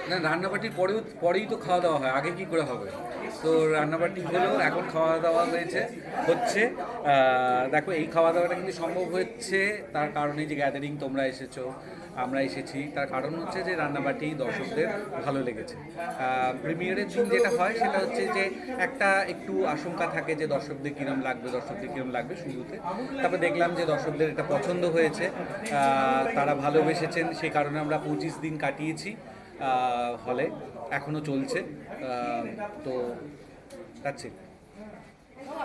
না, রান্নাবাটির পরেই তো খাওয়া দাওয়া হয়, আগে কি করে হবে? তো রান্নাবাটি হলেও এখন খাওয়া দাওয়া হচ্ছে। দেখো, এই খাওয়া দাওয়াটা কিন্তু সম্ভব হচ্ছে তার কারণে যে গ্যাদারিং, তোমরা এসেছো, আমরা এসেছি, তার কারণ হচ্ছে যে রান্নাবাটি দর্শকদের ভালো লেগেছে। প্রিমিয়ারের দিন যেটা হয় সেটা হচ্ছে যে একটা একটু আশঙ্কা থাকে যে দর্শকদের কীরম লাগবে শুরুতে। তারপর দেখলাম যে দর্শকদের এটা পছন্দ হয়েছে, তারা ভালোবেসেছেন, সেই কারণে আমরা 25 দিন কাটিয়েছি হলে, এখনো চলছে। তো that's it।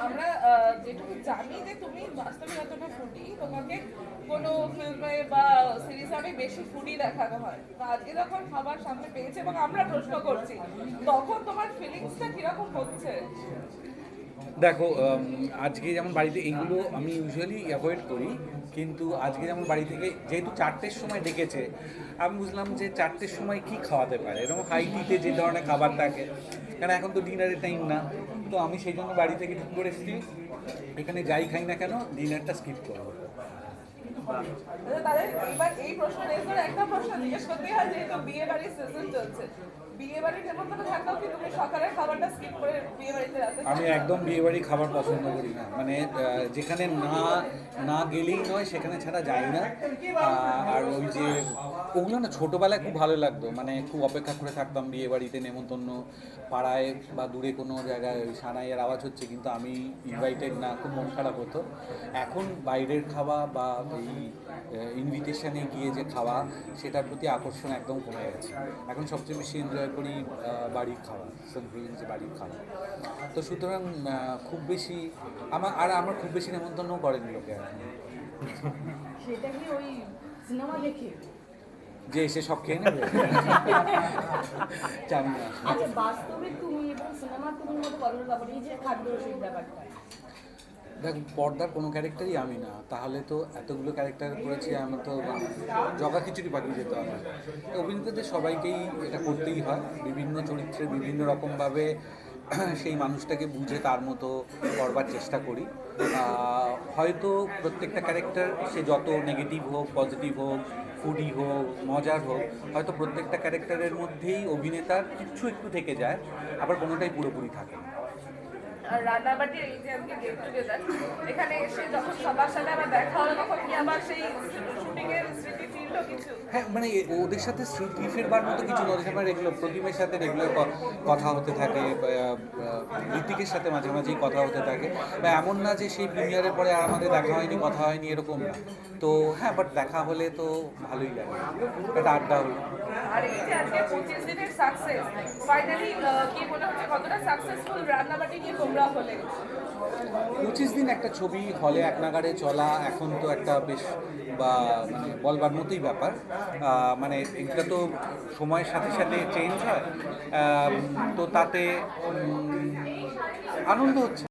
আমরা যেটুকু জানি যে তুমি বাস্তবে যতটা ফুডি, তোমাকে কোনো ফিল্মে বা সিরিজে অনেক বেশি ফুডি দেখানো হয়, তো আজকে যখন খাবার সামনে পেয়েছে এবং আমরা প্রশ্ন করছি, তখন তোমার ফিলিংসটা কিরকম হচ্ছে? দেখো, আজকে যেমন বাড়িতে এইগুলো আমি ইউজুয়ালি অ্যাভয়েড করি, কিন্তু আজকে যেমন বাড়ি থেকে যেহেতু 4টের সময় ডেকেছে, আমি বুঝলাম যে 4টের সময় কি খাওয়াতে পারে, এরকম হাই টিতে যে ধরনের খাবার থাকে, কারণ এখন তো ডিনারের টাইম না। তো আমি সেই জন্য বাড়ি থেকে ঠিক করে এসেছি, এখানে যাই খাই না কেন ডিনারটা স্কিপ করবো। তাদের এবার এই প্রশ্ন রেজ করে একটা প্রশ্ন জিজ্ঞেস করতেই হয়, যেহেতু বিয়ে বাড়ির সিজন চলছে, বিয়ে বাড়ির নেমন্তন্ন থাকলেও কি তুমি সকালের খাবারটা স্কিপ করে বিয়ে বাড়িতে রাতে? আমি একদম বিয়েবাড়ি খাবার পছন্দ করি না, মানে যেখানে না না গেলেই নয় সেখানে ছাড়া যাই না। আর ওই যে ওগুলো না ছোটোবেলায় খুব ভালো লাগতো, মানে খুব অপেক্ষা করে থাকতাম বিয়ে বাড়িতে নেমন্তন্ন, পাড়ায় বা দূরে কোনো জায়গায় ওই সানাইয়ের আওয়াজ হচ্ছে কিন্তু আমি ইনভাইটেড না, খুব মন খারাপ হতো। এখন বাইরের খাওয়া বা এই ইনভিটেশনে গিয়ে যে খাওয়া, সেটার প্রতি আকর্ষণ একদম কমে গেছে। এখন সবচেয়ে বেশি এনজয় করি বাড়ির খাওয়া, যে বাড়ির খাওয়া। তো সুতরাং খুব বেশি আমার খুব বেশি নেমন্তন্ন করেনি লোকে এখন, সেটা কি ওই সিনেমা দেখে যে এসে সব খেয়ে নেবে জানি না। আচ্ছা, বাস্তবে তুমি এবং সিনেমা তুমি মতো কতটা ব্যাপার এই যে খাদ্য রসিক ব্যাপারটা? দেখ, পর্দার কোনো ক্যারেক্টারই আমি না, তাহলে তো এতগুলো ক্যারেক্টার করেছি, আমার তো জগা খিচুড়ি পাকিয়ে যেতে হবে। তো অভিনেতাদের সবাইকেই এটা করতেই হয়, বিভিন্ন চরিত্রে বিভিন্ন রকমভাবে সেই মানুষটাকে বুঝে তার মতো করবার চেষ্টা করি। হয়তো প্রত্যেকটা ক্যারেক্টার, সে যত নেগেটিভ হোক, পজিটিভ হোক, ফুডি হোক, মজার হোক, হয়তো প্রত্যেকটা ক্যারেক্টারের মধ্যেই অভিনেতার কিছু একটু থেকে যায়, আবার কোনোটাই পুরোপুরি থাকে না। আর রান্নাবাটির এই যে আজকে গেট টুগেদার, এখানে এসে যখন সবার সাথে আবার দেখা হলো, তখন কি আবার সেই শুটিংয়ের স্মৃতি ফিরলো কিছু? হ্যাঁ, মানে ওদের সাথে স্মৃতি ফেরবার মতো কিছু নয়, আমার রেগুলার প্রতিমের সাথে রেগুলার কথা হতে থাকে, ঋতিকের সাথে মাঝে মাঝেই কথা হতে থাকে, বা এমন না যে সেই প্রিমিয়ারের পরে আর আমাদের দেখা হয়নি, কথা হয়নি, এরকম না। তো হ্যাঁ, বাট দেখা হলে তো ভালোই লাগে, একটা আড্ডা হলো। আর এই যে আজকে 25 দিনের সাকসেস, ফাইনালি কি মনে হচ্ছে কতটা সাকসেসফুল রান্নাবাটি নিয়ে তোমরা হলে? 25 দিন একটা ছবি হলে এক নাগাড়ে চলা এখন তো একটা বেশ বা মানে বলবার মতোই ব্যাপার। মানে এটা তো সময়ের সাথে সাথে চেঞ্জ হয়, তো তাতে আনন্দ হচ্ছে।